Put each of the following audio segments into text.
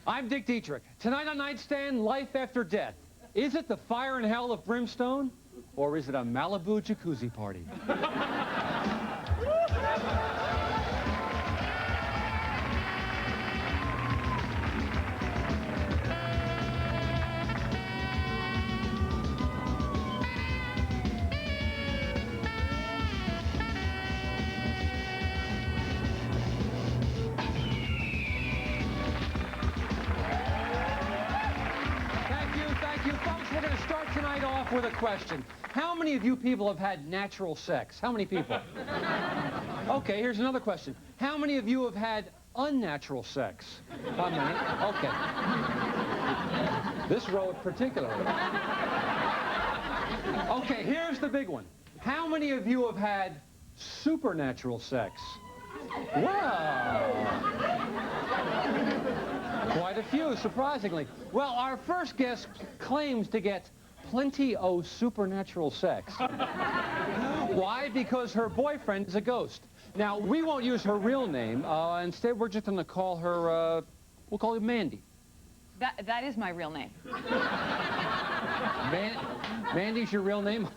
I'm Dick Dietrich. Tonight on Nightstand, life after death. Is it the fire and hell of brimstone, or is it a Malibu jacuzzi party? With a question. How many of you people have had natural sex? How many people? Okay, here's another question. How many of you have had unnatural sex? How many? Okay. This row particularly. Okay, here's the big one. How many of you have had supernatural sex? Well, quite a few, surprisingly. Well, our first guest claims to get plenty of supernatural sex. Why? Because her boyfriend is a ghost. Now, we won't use her real name. Instead, we're just going to call her, we'll call her Mandy. That is my real name. Mandy's your real name?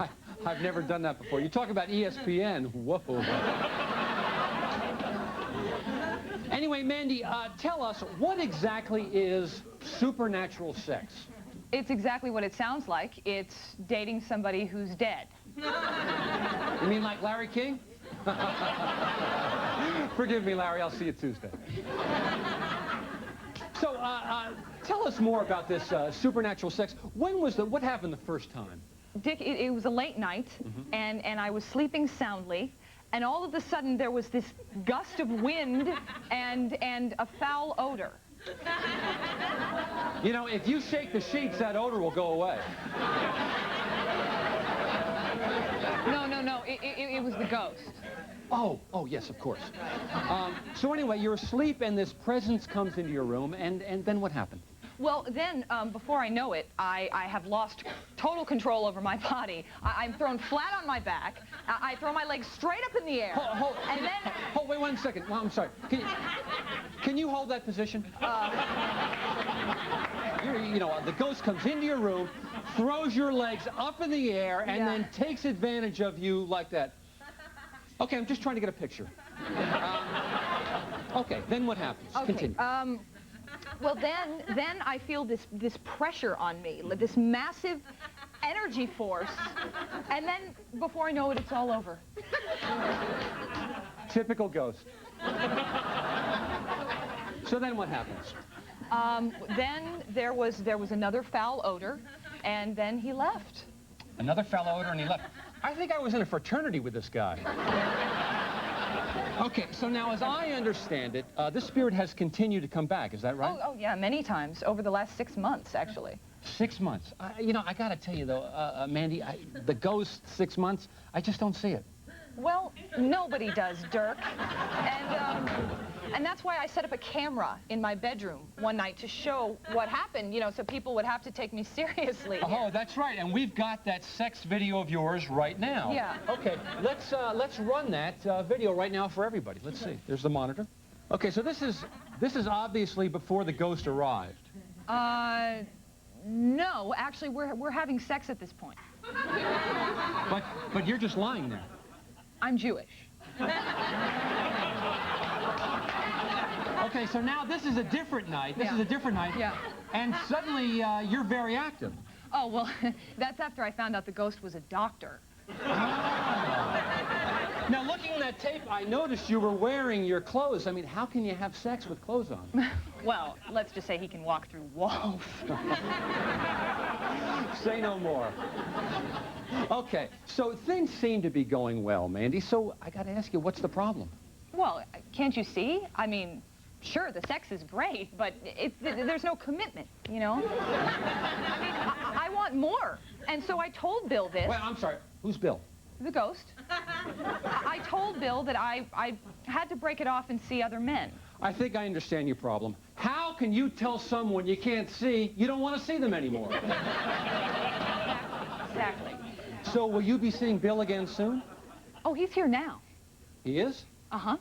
I've never done that before. You talk about ESPN. Whoa. Anyway, Mandy, tell us, what exactly is supernatural sex? It's exactly what it sounds like. It's dating somebody who's dead. You mean like Larry King? Forgive me, Larry. I'll see you Tuesday. So, tell us more about this supernatural sex. What happened the first time? Dick, it was a late night, and I was sleeping soundly, and all of a sudden there was this gust of wind and a foul odor. You know, if you shake the sheets, that odor will go away. No, it was the ghost. Oh, yes, of course. So anyway, you're asleep and this presence comes into your room, and then what happened? Well, then, before I know it, I have lost total control over my body. I'm thrown flat on my back. I throw my legs straight up in the air. Wait 1 second. Well, I'm sorry. Can you hold that position? You know, the ghost comes into your room, throws your legs up in the air, and then takes advantage of you like that. Okay, I'm just trying to get a picture. Okay, then what happens? Okay, continue. Well, then I feel this pressure on me, this massive energy force, and then before I know it, it's all over. Typical ghost. So then what happens? Then there was another foul odor, and then he left. Another foul odor, and he left. I think I was in a fraternity with this guy. Okay, so now as I understand it, this spirit has continued to come back, is that right? Oh yeah, many times, over the last 6 months, actually. 6 months? You know, I gotta tell you though, Mandy, the ghost 6 months, I just don't see it. Well, nobody does, Dirk. And that's why I set up a camera in my bedroom one night to show what happened, you know, so people would have to take me seriously. Oh, that's right, and we've got that sex video of yours right now. Yeah. Okay, let's run that video right now for everybody. Let's see. There's the monitor. Okay, so this is obviously before the ghost arrived. No, actually, we're having sex at this point. But you're just lying there. I'm Jewish. Okay, so now this is a different night. This is a different night. Yeah. And suddenly you're very active. Oh, well, that's after I found out the ghost was a doctor. Now, looking at that tape, I noticed you were wearing your clothes. I mean, how can you have sex with clothes on? Well, let's just say he can walk through walls. Say no more. Okay, so things seem to be going well, Mandy, so I got to ask you, what's the problem? Well, can't you see? I mean, sure, the sex is great, but there's no commitment, you know? I mean, I want more. And so I told Bill this. Well, I'm sorry, who's Bill? The ghost. I told Bill that I had to break it off and see other men. I think I understand your problem. How can you tell someone you can't see you don't want to see them anymore? Exactly. So will you be seeing Bill again soon? Oh, he's here now. He is? Uh-huh.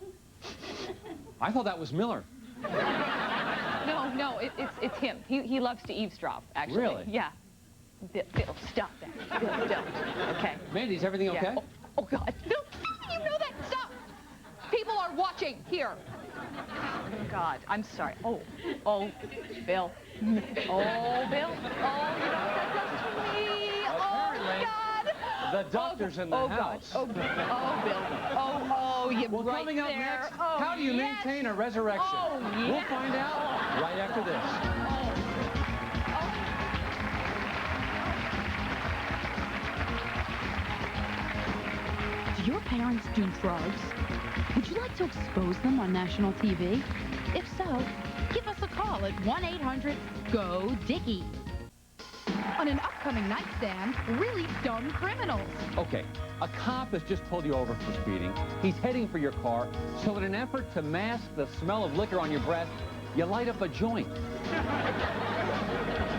I thought that was Miller. No, it's him. He loves to eavesdrop, actually. Really? Yeah. Bill, stop that. Bill, don't. Okay. Mandy, is everything okay? Yeah. Oh, God. Bill, you know that. Stop. People are watching. Here. Oh, God. I'm sorry. Oh, Bill. Oh, Bill. Oh, you don't say close to me. Apparently, Oh, God. the doctor's in the house. God. Oh, Bill. Oh, you're Well, right coming up there. next, Oh, how do you yes. maintain a resurrection? Oh, yes. We'll find out right after this. Do your parents do drugs? Would you like to expose them on national TV? If so, give us a call at 1-800-GO-DICKIE. On an upcoming nightstand, really dumb criminals. Okay, a cop has just pulled you over for speeding. He's heading for your car, so in an effort to mask the smell of liquor on your breath, you light up a joint.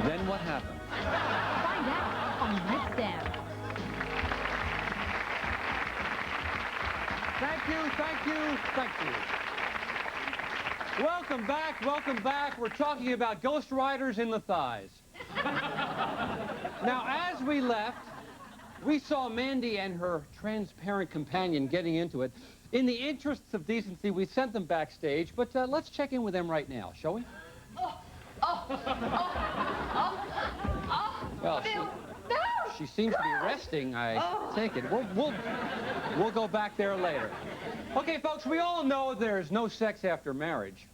Then what happens? Find out on Nightstand. Thank you, thank you, thank you. Welcome back, welcome back. We're talking about Ghost Riders in the thighs. Now, as we left, we saw Mandy and her transparent companion getting into it. In the interests of decency, we sent them backstage, but let's check in with them right now, shall we? Well, she seems to be resting, I take it. We'll go back there later. Okay, folks, we all know there's no sex after marriage.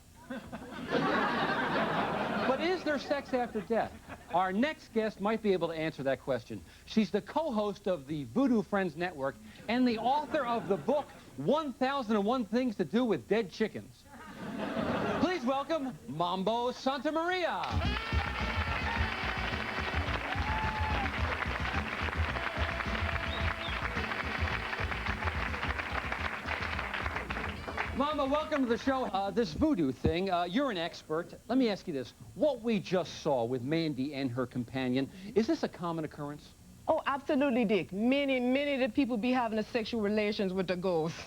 But is there sex after death? Our next guest might be able to answer that question. She's the co-host of the Voodoo Friends Network and the author of the book 1001 Things to Do with Dead Chickens. Please welcome Mambo Santamaria. Mama, welcome to the show. This voodoo thing, you're an expert. Let me ask you this. What we just saw with Mandy and her companion, is this a common occurrence? Oh, absolutely, Dick. Many of the people be having a sexual relations with the ghosts.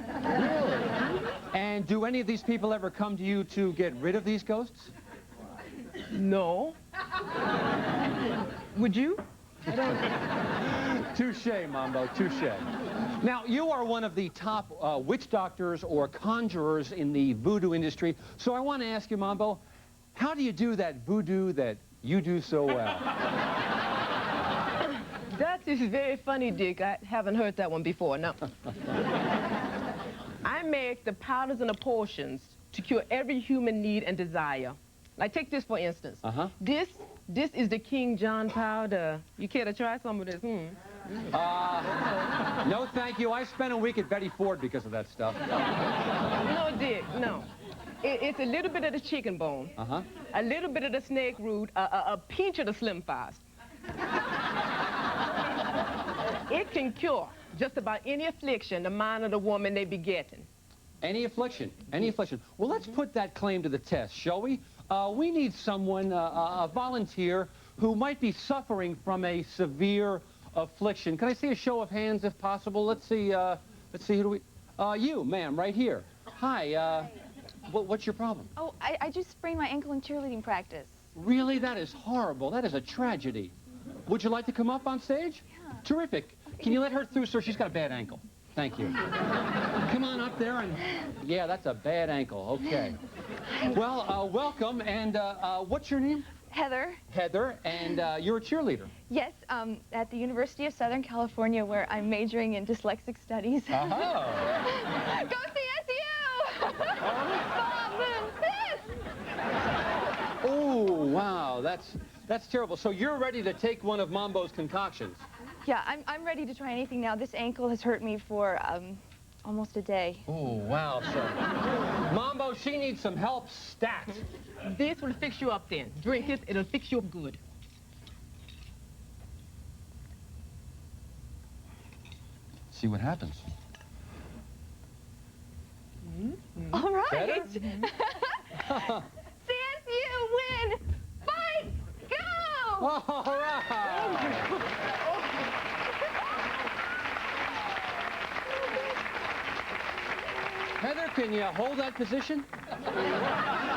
Really? And do any of these people ever come to you to get rid of these ghosts? No. Would you? Touche, Mambo, touche. Now, you are one of the top witch doctors or conjurers in the voodoo industry, so I want to ask you, Mambo, how do you do that voodoo that you do so well? That is very funny, Dick. I haven't heard that one before, no. I make the powders and the potions to cure every human need and desire. Like, take this, for instance. Uh-huh. This is the King John powder. You care to try some of this? No, thank you. I spent a week at Betty Ford because of that stuff. No, Dick, no. It's a little bit of the chicken bone, a little bit of the snake root, a pinch of the slim fast. It can cure just about any affliction the mind of the woman they be getting. Any affliction, any affliction. Well, let's put that claim to the test, shall we? We need someone, a volunteer, who might be suffering from a severe affliction. Can I see a show of hands, if possible? Let's see, who do we... you, ma'am, right here. Hi, what's your problem? Oh, I just sprained my ankle in cheerleading practice. Really? That is horrible. That is a tragedy. Would you like to come up on stage? Yeah. Terrific. Can you let her through, sir? She's got a bad ankle. Thank you. Come on up there and... Yeah, that's a bad ankle. Okay. Well, welcome. And what's your name? Heather. Heather. And you're a cheerleader. Yes, at the University of Southern California, where I'm majoring in dyslexic studies. Oh. Go CSU! Oh, wow. That's terrible. So you're ready to take one of Mambo's concoctions. Yeah, I'm ready to try anything now. This ankle has hurt me for almost a day. Oh, wow, sir. Mambo, she needs some help stat. This will fix you up then. Drink it, it'll fix you up good. See what happens. All right. Better? CSU win! Fight! Go! All right. Heather, can you hold that position?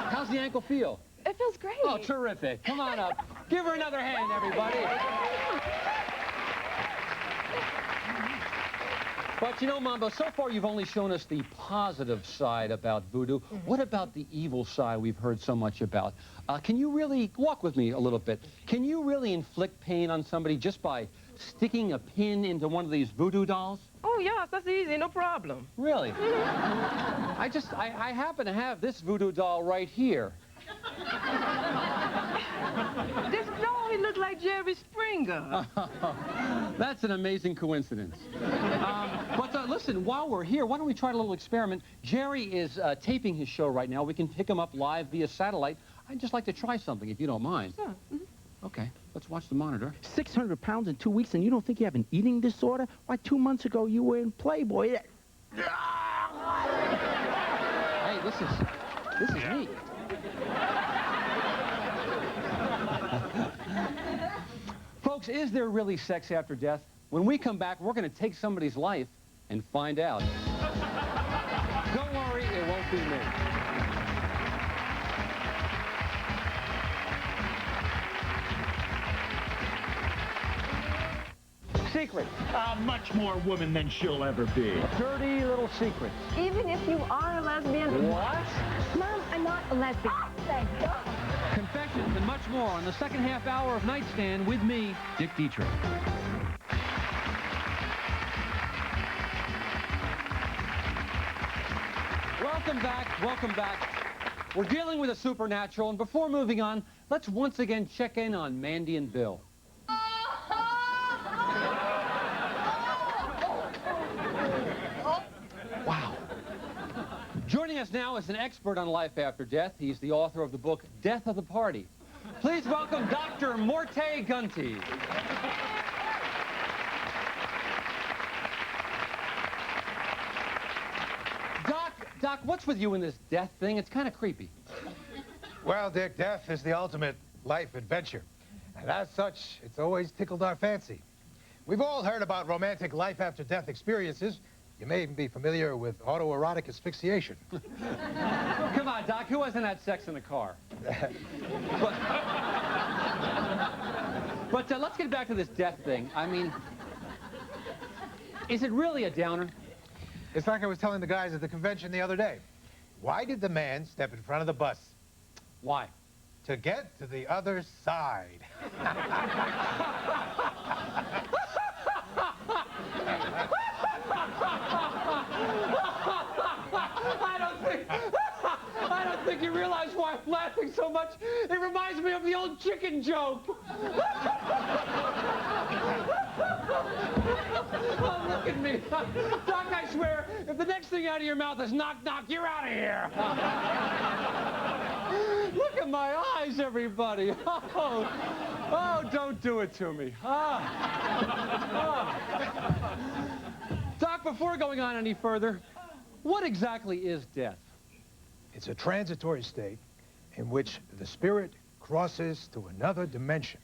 How's the ankle feel? That feels great. Oh, terrific. Come on up. Give her another hand, everybody. But you know, Mambo, so far you've only shown us the positive side about voodoo. What about the evil side we've heard so much about? Can you really, walk with me a little bit, can you really inflict pain on somebody just by sticking a pin into one of these voodoo dolls? Oh, yes, that's easy, no problem. Really? I happen to have this voodoo doll right here. This doll, he looked like Jerry Springer. That's an amazing coincidence. But listen, while we're here, why don't we try a little experiment? Jerry is taping his show right now. We can pick him up live via satellite. I'd just like to try something, if you don't mind. Sure. Okay, let's watch the monitor. 600 pounds in 2 weeks, and you don't think you have an eating disorder? Why, 2 months ago, you were in Playboy. Hey, this is neat. Folks, is there really sex after death? When we come back, we're going to take somebody's life and find out. Don't worry, it won't be me. Secret. Much more woman than she'll ever be. Dirty little secrets. Even if you are a lesbian. What? Mom, I'm not a lesbian. Thank God. Confessions and much more on the second half hour of Nightstand with me, Dick Dietrich. Welcome back, welcome back. We're dealing with the supernatural, and before moving on, let's once again check in on Mandy and Bill. Wow. Joining us now is an expert on life after death. He's the author of the book, Death of the Party. Please welcome Dr. Morte Gunty. Doc, what's with you in this death thing? It's kind of creepy. Well, Dick, death is the ultimate life adventure. And as such, it's always tickled our fancy. We've all heard about romantic life after death experiences. You may even be familiar with autoerotic asphyxiation. Come on, Doc, who hasn't had sex in a car? But let's get back to this death thing. I mean, is it really a downer? It's like I was telling the guys at the convention the other day. Why did the man step in front of the bus? Why? To get to the other side. I don't think you realize why I'm laughing so much. It reminds me of the old chicken joke. Oh, look at me. Doc, I swear, if the next thing out of your mouth is knock, knock, you're out of here. Look at my eyes, everybody. Oh, don't do it to me. Doc, before going on any further, what exactly is death? It's a transitory state in which the spirit crosses to another dimension,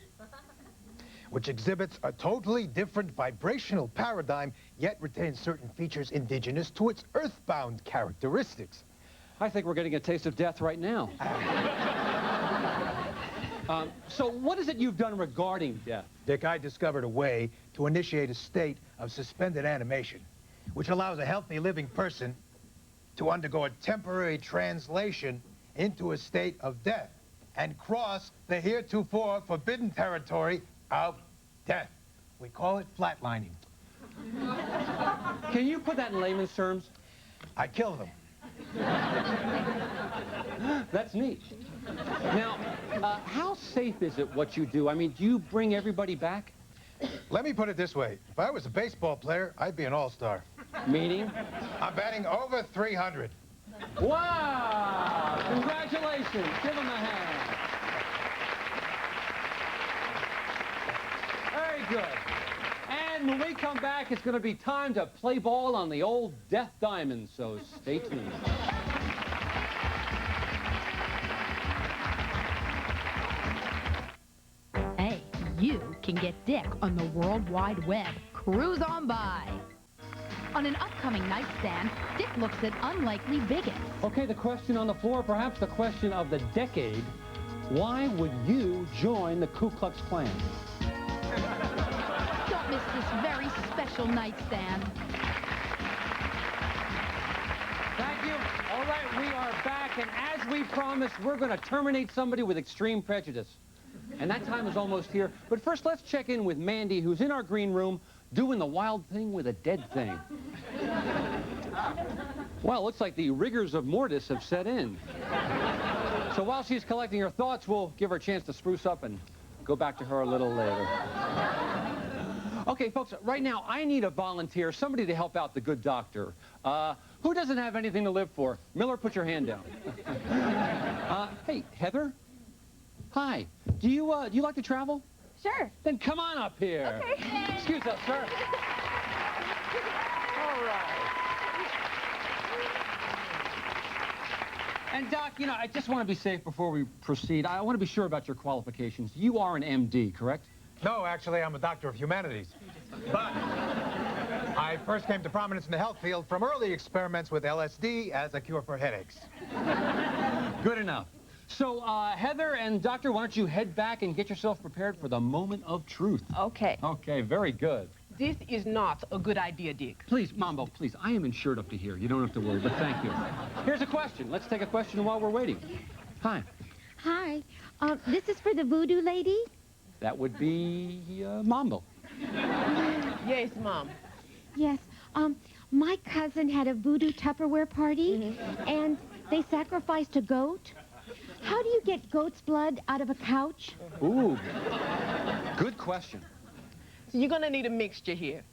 which exhibits a totally different vibrational paradigm, yet retains certain features indigenous to its earthbound characteristics. I think we're getting a taste of death right now. So what is it you've done regarding death? Dick, I discovered a way to initiate a state of suspended animation, which allows a healthy living person to undergo a temporary translation into a state of death and cross the heretofore forbidden territory of death. We call it flatlining. Can you put that in layman's terms? I kill them. That's neat. Now, how safe is it what you do? I mean, do you bring everybody back? Let me put it this way. If I was a baseball player, I'd be an all-star. Meaning? I'm batting over 300. Wow! Congratulations. Give him a hand. Very good. And when we come back, it's going to be time to play ball on the old Death Diamond, so stay tuned. Hey, you can get Dick on the World Wide Web. Cruise on by. On an upcoming Nightstand, Dick looks at unlikely bigots. Okay, the question on the floor, perhaps the question of the decade. Why would you join the Ku Klux Klan? Don't miss this very special nightstand. Thank you. All right, we are back, and as we promised, we're going to terminate somebody with extreme prejudice. And that time is almost here. But first, let's check in with Mandy, who's in our green room, doing the wild thing with a dead thing. Well, it looks like the rigors of mortis have set in. So while she's collecting her thoughts, we'll give her a chance to spruce up and go back to her a little later. Okay, folks, right now, I need a volunteer, somebody to help out the good doctor. Who doesn't have anything to live for? Miller, put your hand down. Hey, Heather? Hi. Do you like to travel? Sure. Then come on up here. Okay. Excuse us, sir. All right. And, Doc, you know, I just want to be safe before we proceed. I want to be sure about your qualifications. You are an MD, correct? No, actually, I'm a doctor of humanities. But I first came to prominence in the health field from early experiments with LSD as a cure for headaches. Good enough. So, Heather and Doctor, why don't you head back and get yourself prepared for the moment of truth? Okay. Okay, very good. This is not a good idea, Dick. Please, Mambo, please, I am insured up to here. You don't have to worry, but thank you. Here's a question. Let's take a question while we're waiting. Hi. Hi. This is for the voodoo lady? That would be Mambo. Yes, Mom. Yes. My cousin had a voodoo Tupperware party, and they sacrificed a goat. How do you get goat's blood out of a couch? Ooh, good question. So you're going to need a mixture here.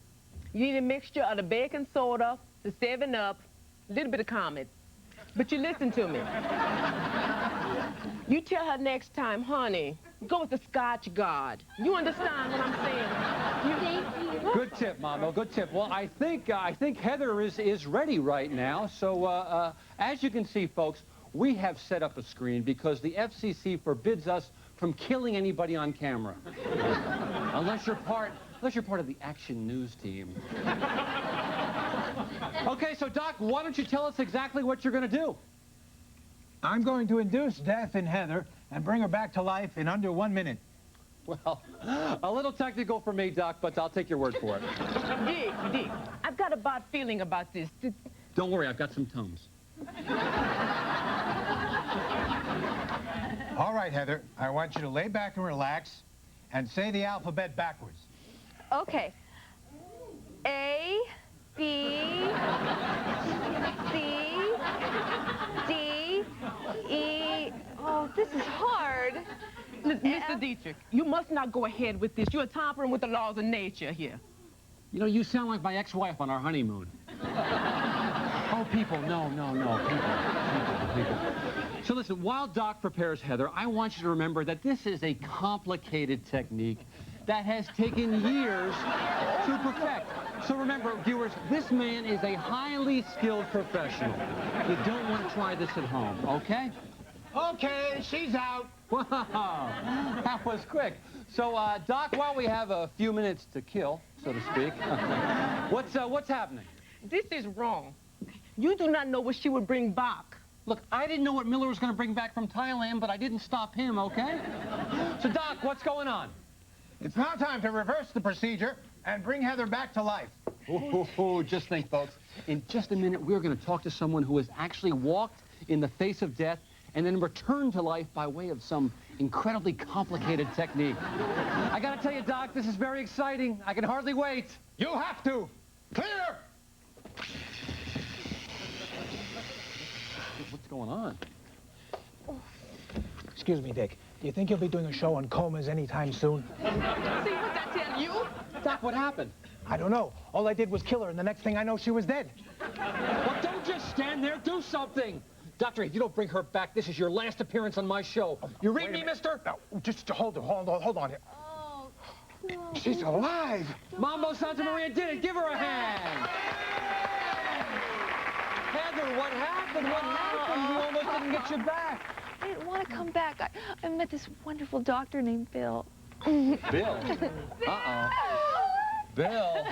You need a mixture of the baking soda, the 7-Up, a little bit of Comet. But you listen to me. You tell her next time, honey, go with the Scotch Guard. You understand what I'm saying? Thank you. Good tip, Mambo, good tip. Well, I think Heather is ready right now. So, as you can see, folks, we have set up a screen because the FCC forbids us from killing anybody on camera. Unless you're part of the Action News team. Okay, so Doc, why don't you tell us exactly what you're going to do? I'm going to induce death in Heather and bring her back to life in under 1 minute. Well, a little technical for me, Doc, but I'll take your word for it. Dick, I've got a bad feeling about this. Don't worry, I've got some Tums. All right, Heather, I want you to lay back and relax and say the alphabet backwards. Okay. A, B, C, D, E. Oh, this is hard. Mr. Dietrich, you must not go ahead with this. You're tampering with the laws of nature here. You know, you sound like my ex-wife on our honeymoon. Oh, people, no, people. So listen, while Doc prepares Heather, I want you to remember that this is a complicated technique that has taken years to perfect. So remember, viewers, this man is a highly skilled professional. You don't want to try this at home, okay? Okay, she's out. Wow, that was quick. So, Doc, while we have a few minutes to kill, so to speak, what's happening? This is wrong. You do not know what she would bring back. Look, I didn't know what Miller was going to bring back from Thailand, but I didn't stop him, okay? So, Doc, what's going on? It's now time to reverse the procedure and bring Heather back to life. Oh, just think, folks. In just a minute, we're going to talk to someone who has actually walked in the face of death and then returned to life by way of some incredibly complicated technique. I got to tell you, Doc, this is very exciting. I can hardly wait. You have to. Clear! What's going on? Excuse me, Dick. Do you think you'll be doing a show on comas anytime soon? See what I tell you? Doc, what happened? I don't know. All I did was kill her, and the next thing I know, she was dead. Well, don't just stand there. Do something. Doctor, if you don't bring her back, this is your last appearance on my show. You read me, mister? No, just hold on. Oh, She's alive. Mambo Santa Maria did it. Give her a hand. Heather, what happened? What happened? We almost didn't get you back. I didn't want to come back. I met this wonderful doctor named Bill. Bill? Uh-oh. Bill?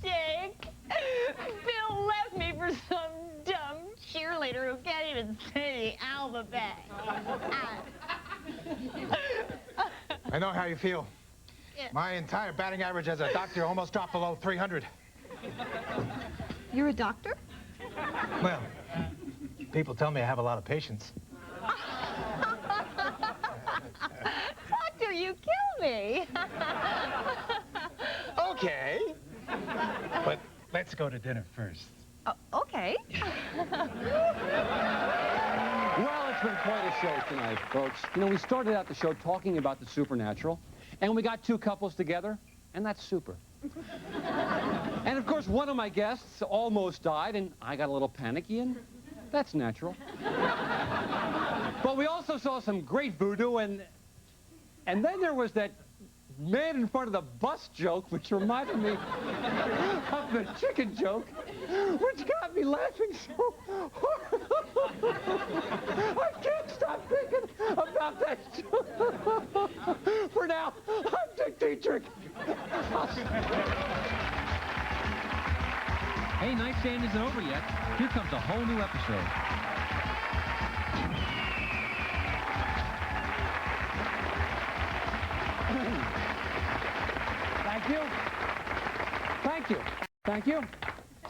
Jake, Bill left me for some dumb cheerleader who can't even say the alphabet. I know how you feel. My entire batting average as a doctor almost dropped below 300. You're a doctor? Well, people tell me I have a lot of patience. Doctor, you kill me. Okay. But let's go to dinner first. Okay. Well, it's been quite a show tonight, folks. You know, we started out the show talking about the supernatural, and we got two couples together, and that's super. And, of course, one of my guests almost died, and I got a little panicky, and that's natural. But we also saw some great voodoo, and then there was that man in front of the bus joke, which reminded me of the chicken joke, which got me laughing so hard. I can't stop thinking about that joke. For now, I'm Dietrich. Hey, Nightstand isn't over yet. Here comes a whole new episode. Thank you. Thank you. Thank you.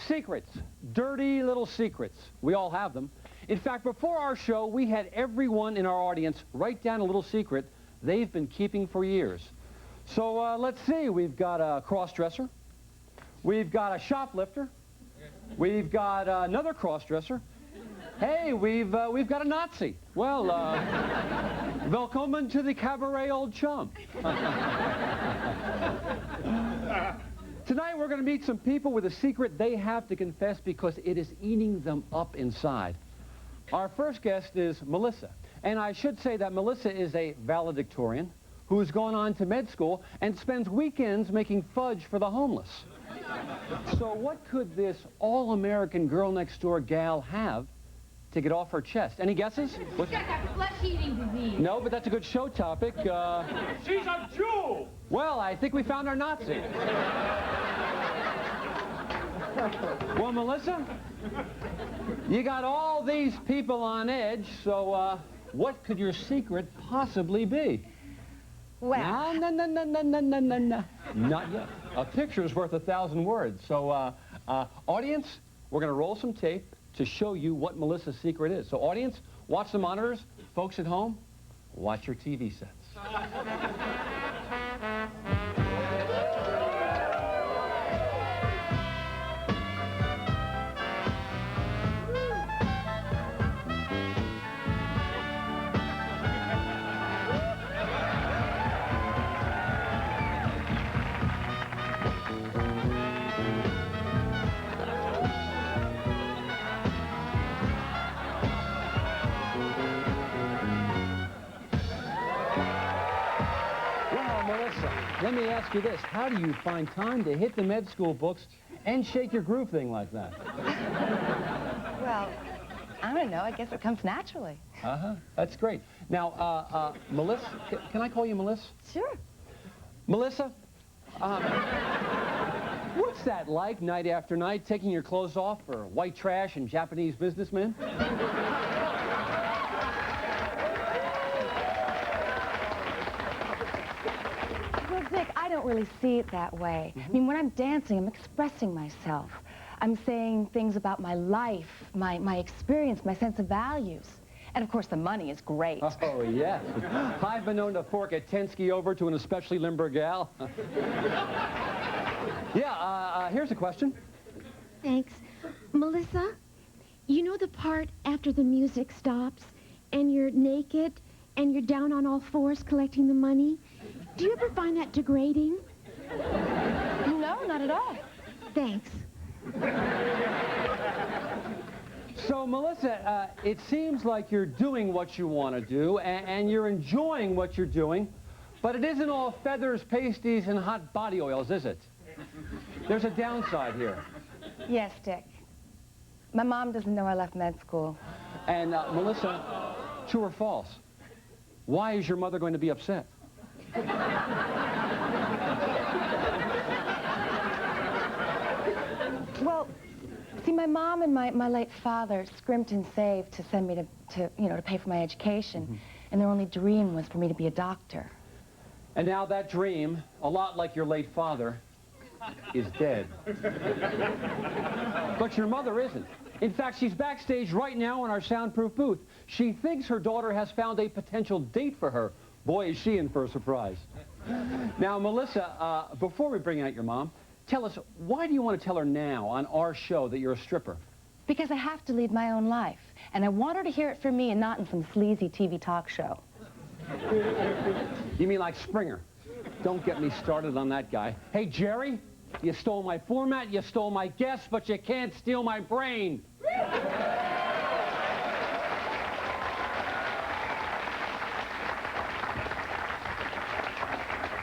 Secrets. Dirty little secrets. We all have them. In fact, before our show, we had everyone in our audience write down a little secret they've been keeping for years. So let's see. We've got a cross-dresser. We've got a shoplifter. We've got another cross-dresser. Hey, we've got a Nazi. Well, welcome to the cabaret, old chum. Tonight we're going to meet some people with a secret they have to confess because it is eating them up inside. Our first guest is Melissa. And I should say that Melissa is a valedictorian who has gone on to med school and spends weekends making fudge for the homeless. So what could this all-American girl-next-door gal have to get off her chest? Any guesses? She's got flesh-eating disease. No, but that's a good show topic. She's a Jew! Well, I think we found our Nazi. Well, Melissa, you got all these people on edge, so what could your secret possibly be? Well, No. Not yet. A picture's worth 1,000 words. So, audience, we're going to roll some tape to show you what Melissa's secret is. So, audience, watch the monitors. Folks at home, watch your TV sets. Let me ask you this. How do you find time to hit the med school books and shake your groove thing like that? well, I don't know. I guess it comes naturally. Uh-huh. That's great. Now, Melissa, can I call you Melissa? Sure. Melissa, what's that like night after night, taking your clothes off for white trash and Japanese businessmen? I don't really see it that way. I mean, when I'm dancing, I'm expressing myself. I'm saying things about my life, my experience, my sense of values. And, of course, the money is great. Oh, yes. I've been known to fork a Tensky over to an especially limber gal. Yeah, here's a question. Thanks. Melissa, you know the part after the music stops and you're naked and you're down on all fours collecting the money? Do you ever find that degrading? No, not at all. Thanks. So, Melissa, it seems like you're doing what you want to do, and you're enjoying what you're doing, but it isn't all feathers, pasties, and hot body oils, is it? There's a downside here. Yes, Dick. My mom doesn't know I left med school. And, Melissa, true or false? Why is your mother going to be upset? Well, see, my mom and my late father scrimped and saved to send me to pay for my education. And their only dream was for me to be a doctor. And now that dream, a lot like your late father, is dead. But your mother isn't. In fact, she's backstage right now in our soundproof booth. She thinks her daughter has found a potential date for her. Boy, is she in for a surprise. Now, Melissa, before we bring out your mom, tell us, why do you want to tell her now on our show that you're a stripper? Because I have to lead my own life. And I want her to hear it from me and not in some sleazy TV talk show. You mean like Springer? Don't get me started on that guy. Hey, Jerry, you stole my format, you stole my guests, but you can't steal my brain.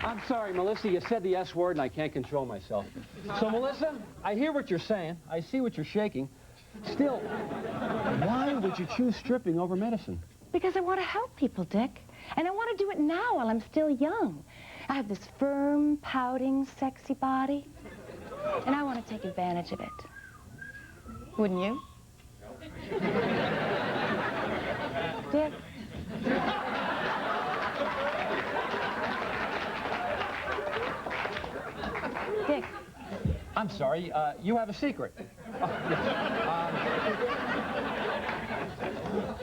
I'm sorry, Melissa, you said the S word and I can't control myself. So, Melissa, I hear what you're saying. I see what you're shaking. Still, why would you choose stripping over medicine? Because I want to help people, Dick. And I want to do it now while I'm still young. I have this firm, pouting, sexy body. And I want to take advantage of it. Wouldn't you? Dick? Dick. I'm sorry, you have a secret.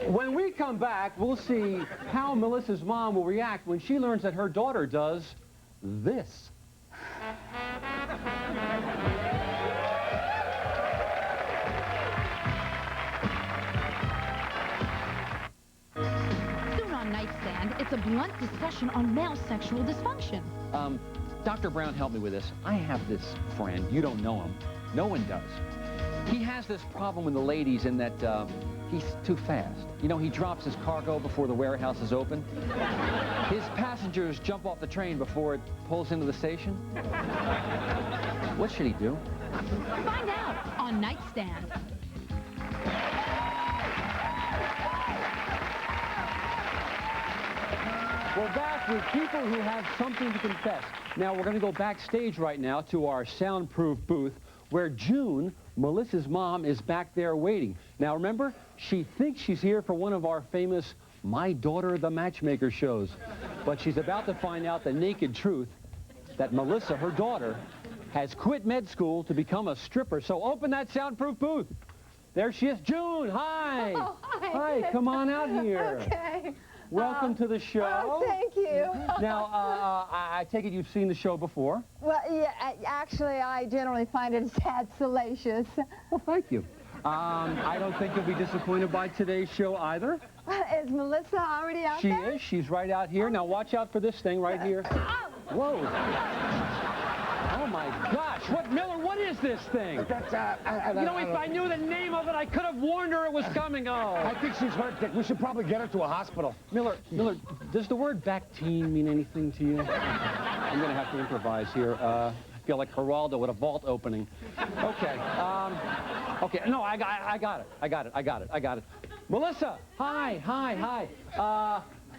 When we come back, we'll see how Melissa's mom will react when she learns that her daughter does this. Soon on Nightstand, it's a blunt discussion on male sexual dysfunction. Dr. Brown, help me with this. I have this friend. You don't know him. No one does. He has this problem with the ladies in that he's too fast. You know, he drops his cargo before the warehouse is open. His passengers jump off the train before it pulls into the station. What should he do? Find out on Nightstand. We're back with people who have something to confess. Now, we're going to go backstage right now to our soundproof booth where June, Melissa's mom, is back there waiting. Now, remember, she thinks she's here for one of our famous My Daughter the Matchmaker shows. But she's about to find out the naked truth that Melissa, her daughter, has quit med school to become a stripper. So open that soundproof booth. There she is. June, hi. Oh, hi. Hi, come on out here. Okay. Welcome to the show. Oh, thank you. Now, I take it you've seen the show before? Well, yeah, actually, I generally find it sad, salacious. Well, thank you. I don't think you'll be disappointed by today's show either. Is Melissa already out there? She is. She's right out here. Now, watch out for this thing right here. Whoa. Oh, my gosh. Miller, what is this thing? That's, you know, if I knew the name of it, I could have warned her it was coming. Oh. I think she's hurt, Dick. We should probably get her to a hospital. Miller, does the word Bactine mean anything to you? I'm going to have to improvise here. I feel like Geraldo with a vault opening. Okay. Okay. No, I got it. Melissa, hi.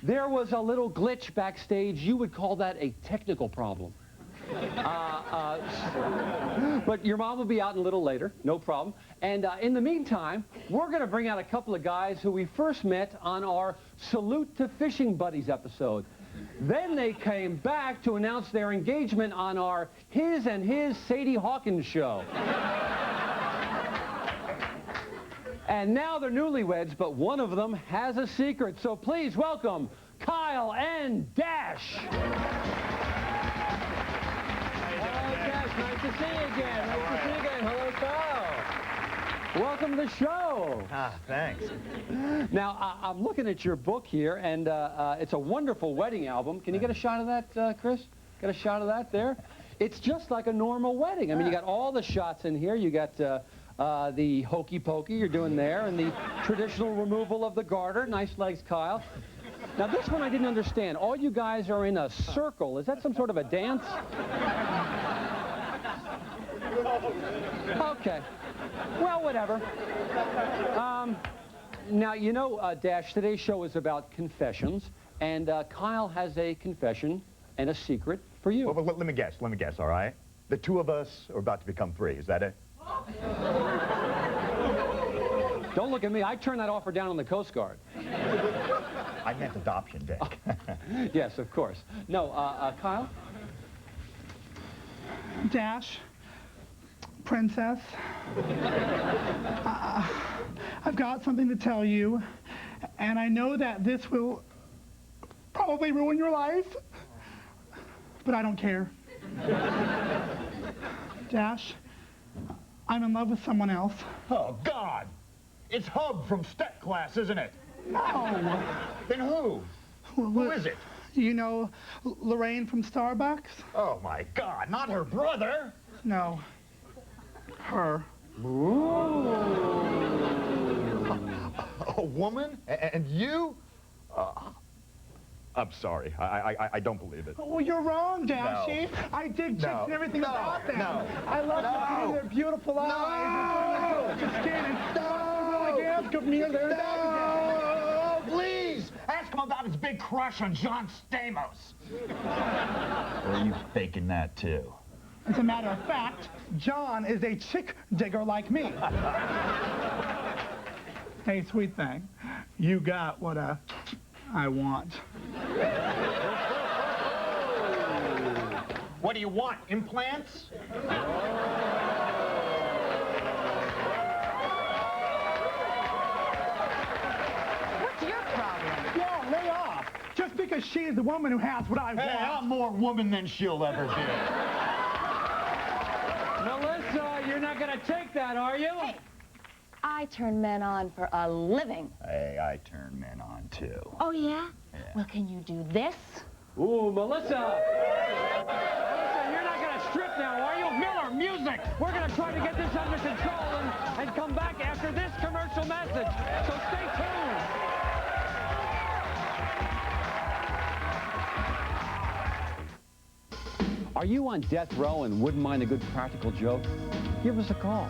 There was a little glitch backstage. You would call that a technical problem. But your mom will be out a little later, no problem. And in the meantime, we're going to bring out a couple of guys who we first met on our Salute to Fishing Buddies episode. Then they came back to announce their engagement on our His and His Sadie Hawkins show. And now they're newlyweds, but one of them has a secret. So please welcome Kyle and Dash. Nice to see you again. Hello, Kyle. Welcome to the show. Thanks. Now, I'm looking at your book here, and it's a wonderful wedding album. Can you get a shot of that, Chris? Get a shot of that there? It's just like a normal wedding. I mean, you got all the shots in here. You got the hokey pokey you're doing there, and the traditional removal of the garter. Nice legs, Kyle. Now, this one I didn't understand. All you guys are in a circle. Is that some sort of a dance? Okay. Well, whatever. Now, you know, Dash, today's show is about confessions, and Kyle has a confession and a secret for you. Well, let me guess, all right? The two of us are about to become three, is that it? Don't look at me. I turned that offer down on the Coast Guard. I meant adoption, Dick. Yes, of course. No, Kyle? Dash, Princess, I've got something to tell you, and I know that this will probably ruin your life, but I don't care. Dash, I'm in love with someone else. Oh, God! It's Hub from Step Class, isn't it? No. Then who? Who is it? You know Lorraine from Starbucks? Oh, my God, not her brother! No. Her. Ooh. A woman? And you? I'm sorry. I don't believe it. Oh, you're wrong, Dashy. No. I dig chicks and everything about them. No. I love to see their beautiful eyes and gorgeous skin and really ask of me. No, please! Ask him about his big crush on John Stamos. Or are you faking that, too? As a matter of fact, John is a chick digger like me. Hey, sweet thing, you got what I want. What do you want, implants? What's your problem? Yo, lay off. Just because she is the woman who has what I want. Hey, I'm more woman than she'll ever be. Melissa, you're not going to take that, are you? Hey, I turn men on for a living. Hey, I turn men on, too. Oh, yeah? Well, can you do this? Ooh, Melissa! Melissa, you're not going to strip now, are you? Miller, music! We're going to try to get this under control and come back after this commercial message. So stay tuned. Are you on death row and wouldn't mind a good practical joke? Give us a call.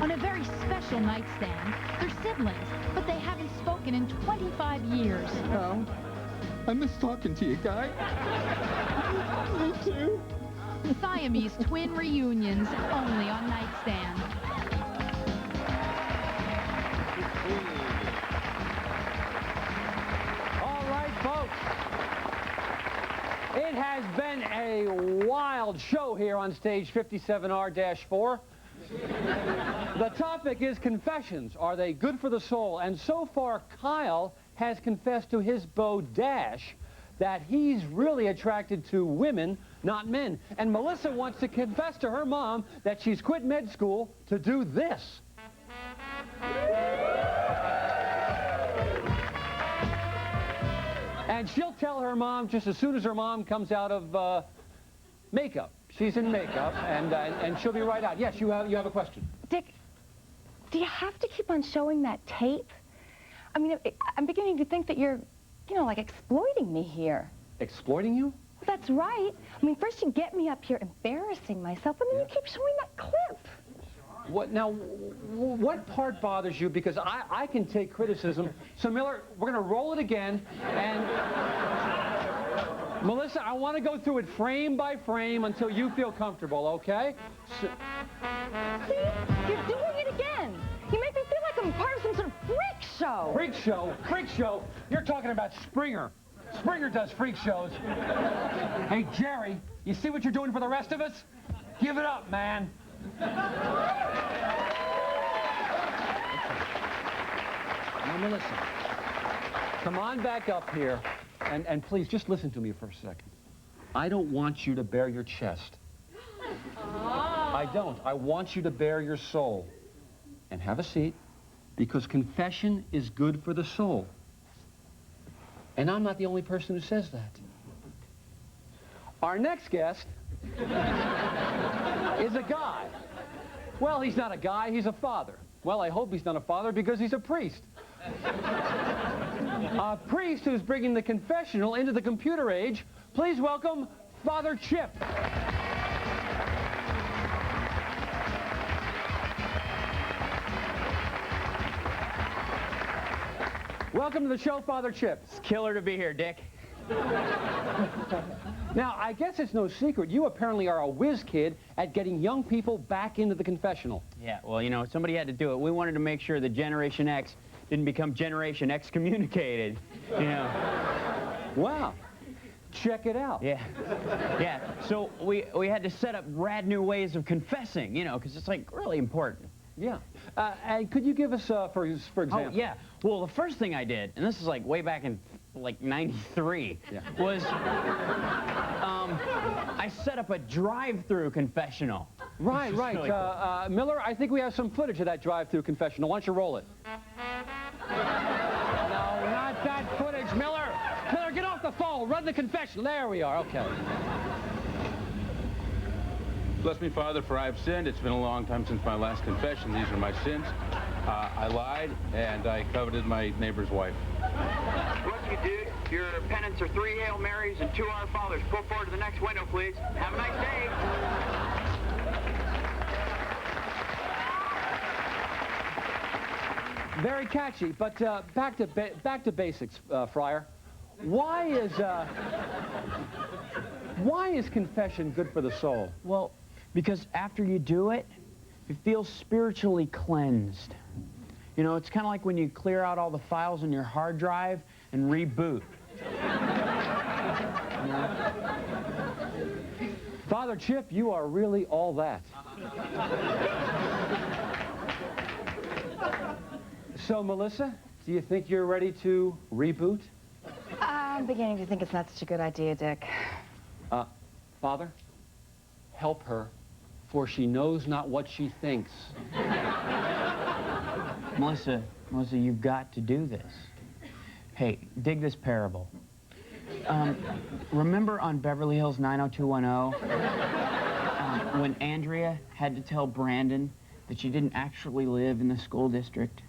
On a very special nightstand, they're siblings, but they haven't spoken in 25 years. Oh, I miss talking to you, Guy. Me too. Siamese twin reunions only on Nightstand. All right, folks. It has been a wild show here on stage 57R-4. The topic is confessions. Are they good for the soul? And so far, Kyle has confessed to his beau, Dash, that he's really attracted to women, not men. And Melissa wants to confess to her mom that she's quit med school to do this. And she'll tell her mom just as soon as her mom comes out of makeup. She's in makeup, and she'll be right out. Yes, you have a question. Dick, do you have to keep on showing that tape? I mean, I'm beginning to think that you're, you know, like exploiting me here. Exploiting you? Well, that's right. I mean, first you get me up here embarrassing myself, and then you keep showing that clip. What part bothers you? Because I can take criticism. So, Miller, we're going to roll it again, and Melissa, I want to go through it frame by frame until you feel comfortable, okay? See? You're doing it again. You make me feel like I'm part of some sort of freak show. Freak show? Freak show? You're talking about Springer. Springer does freak shows. Hey, Jerry, you see what you're doing for the rest of us? Give it up, man. Now, Melissa, come on back up here, and please, just listen to me for a second. I don't want you to bare your chest. I don't. I want you to bare your soul. And have a seat, because confession is good for the soul. And I'm not the only person who says that. Our next guest is a guy. Well, he's not a guy, he's a father. Well, I hope he's not a father because he's a priest. A priest who's bringing the confessional into the computer age. Please welcome Father Chip. Welcome to the show, Father Chip. It's killer to be here, Dick. Now, I guess it's no secret, you apparently are a whiz kid at getting young people back into the confessional. Yeah, well, you know, somebody had to do it. We wanted to make sure that Generation X didn't become generation excommunicated, you know. Wow. Check it out. Yeah. Yeah. So we had to set up rad new ways of confessing, you know, because it's like really important. Yeah. And could you give us, for example? Oh, yeah. Well, the first thing I did, and this is like way back in like '93, was I set up a drive-through confessional. Right, right. Really cool. Miller, I think we have some footage of that drive-through confessional. Why don't you roll it? No, not that footage, Miller. Miller, get off the phone. Run the confessional. There we are. Okay. Bless me, Father, for I have sinned. It's been a long time since my last confession. These are my sins. I lied, and I coveted my neighbor's wife. Look, you dude, your penance are 3 Hail Marys and 2 Our Fathers. Pull forward to the next window, please. Have a nice day. Very catchy, but back to basics, Friar. Why is confession good for the soul? Well, because after you do it, you feel spiritually cleansed. You know, it's kind of like when you clear out all the files on your hard drive and reboot. You know? Father Chip, you are really all that. So, Melissa, do you think you're ready to reboot? I'm beginning to think it's not such a good idea, Dick. Father, help her, for she knows not what she thinks. Melissa, you've got to do this. Hey, dig this parable. Remember on Beverly Hills 90210, when Andrea had to tell Brandon that she didn't actually live in the school district?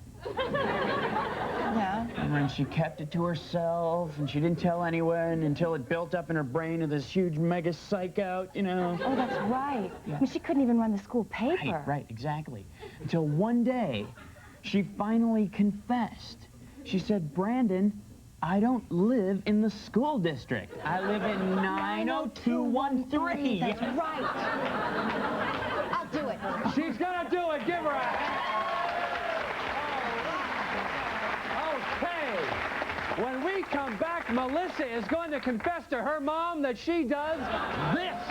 Yeah. And then she kept it to herself, and she didn't tell anyone until it built up in her brain to this huge mega psych out, you know? Oh, that's right. Yeah. I mean, she couldn't even run the school paper. Right, exactly. Until one day, she finally confessed. She said, Brandon, I don't live in the school district. I live in 90213. That's right. I'll do it. She's gonna do it. Give her a hand. Okay. When we come back, Melissa is going to confess to her mom that she does this.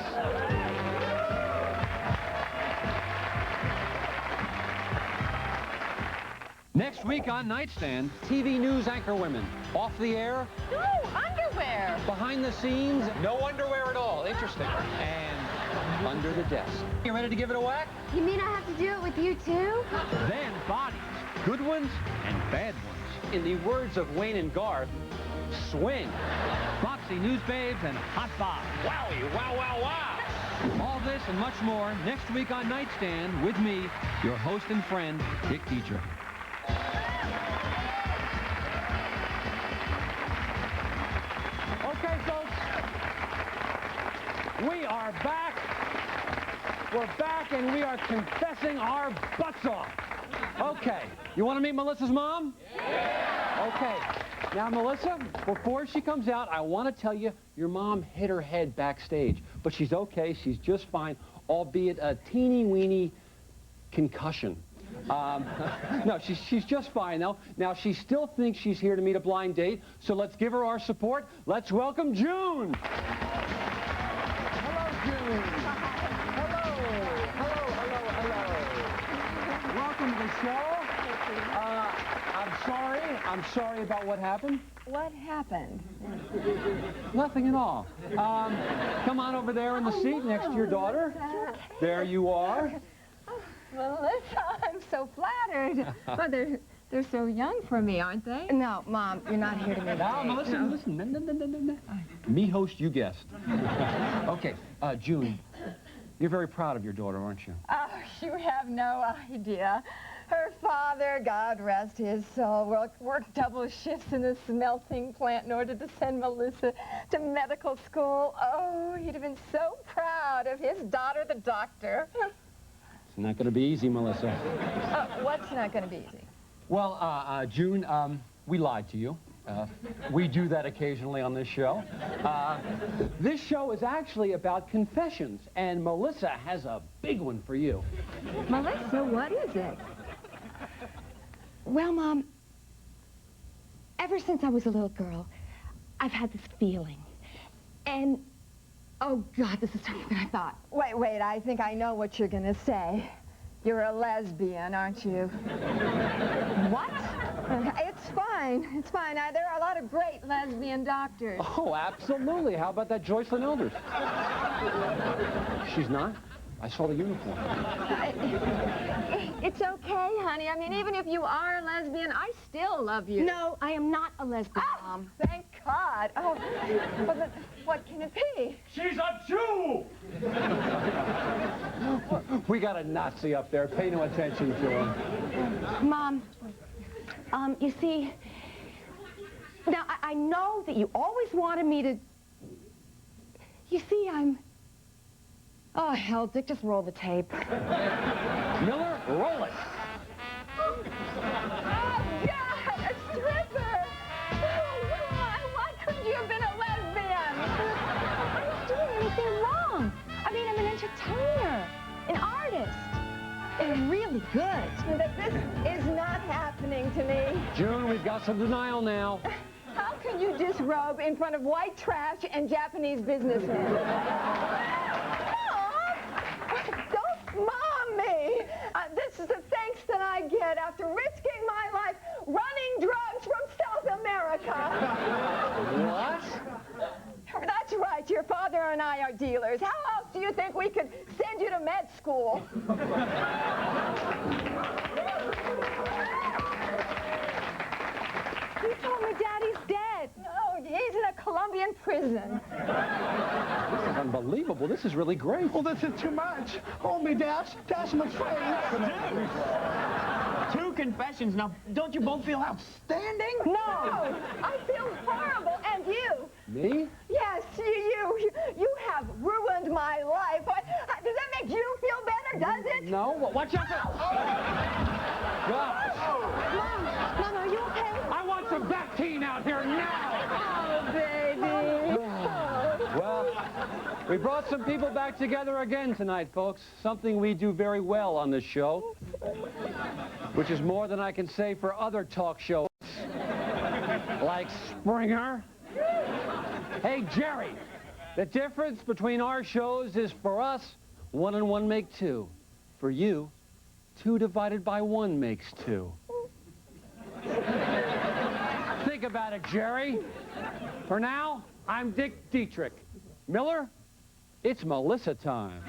Next week on Nightstand, TV news anchor women. Off the air. No, underwear. Behind the scenes. No underwear at all. Interesting. And under the desk. You ready to give it a whack? You mean I have to do it with you too? Then bodies. Good ones and bad ones. In the words of Wayne and Garth, swing. Foxy News Babes and Hot Bob. Wowie, wow, wow, wow. All this and much more next week on Nightstand with me, your host and friend, Dick Dietrich. Okay, folks, we are back. We're back, and we are confessing our butts off. Okay, you want to meet Melissa's mom? Yeah. Okay, now, Melissa, before she comes out, I want to tell you your mom hit her head backstage, but she's okay. She's just fine, albeit a teeny-weeny concussion. No, she's just fine now. Now, she still thinks she's here to meet a blind date, so let's give her our support. Let's welcome June. Hello, June. Hello. Welcome to the show. I'm sorry about what happened. What happened? Nothing at all. Come on over there in the seat next to your daughter. Okay. There you are. Melissa, I'm so flattered. Oh, they're so young for me, aren't they? No, Mom, you're not here to meet Now, Melissa, listen. No. Me host, you guest. Okay, June, you're very proud of your daughter, aren't you? Oh, you have no idea. Her father, God rest his soul, worked double shifts in the smelting plant in order to send Melissa to medical school. Oh, he'd have been so proud of his daughter, the doctor. It's not going to be easy, Melissa. What's not going to be easy? Well, June, we lied to you. We do that occasionally on this show. This show is actually about confessions, and Melissa has a big one for you. Melissa, what is it? Well, Mom, ever since I was a little girl, I've had this feeling. And, oh, God, this is something that I thought. Wait, I think I know what you're going to say. You're a lesbian, aren't you? What? It's fine. There are a lot of great lesbian doctors. Oh, absolutely. How about that Joycelyn Elders? She's not? I saw the uniform. It's okay, honey. I mean, even if you are a lesbian, I still love you. No, I am not a lesbian, Mom. Thank God. Oh, but what can it be? She's a Jew! We got a Nazi up there. Pay no attention to him. Mom, you see, now I know that you always wanted me to... You see, Oh, hell, Dick, just roll the tape. Miller, roll it. Oh, God, a stripper! Why couldn't you have been a lesbian? I'm not doing anything wrong. I mean, I'm an entertainer, an artist, and really good. But this is not happening to me. June, we've got some denial now. How can you disrobe in front of white trash and Japanese businessmen? Don't mom me! This is the thanks that I get after risking my life running drugs from South America. What? That's right. Your father and I are dealers. How else do you think we could send you to med school? You told me Daddy's dead. No, he's in a Colombian prison. This is unbelievable. This is really great. Well, this is too much. Hold me, Dash. Dash, I'm afraid. Two confessions. Now, don't you both feel outstanding? No, I feel horrible. And you? Me? Yes, you have ruined my life. Does that make you feel better, does it? No. Watch out. Gosh. Mom, are you okay? I want some Bactine out here now. Oh, baby. Well, we brought some people back together again tonight, folks. Something we do very well on this show, which is more than I can say for other talk shows, like Springer. Hey, Jerry, the difference between our shows is for us, 1 and 1 make 2. For you, 2 divided by 1 makes 2. Think about it, Jerry. For now, I'm Dietrich. Miller, it's Melissa time.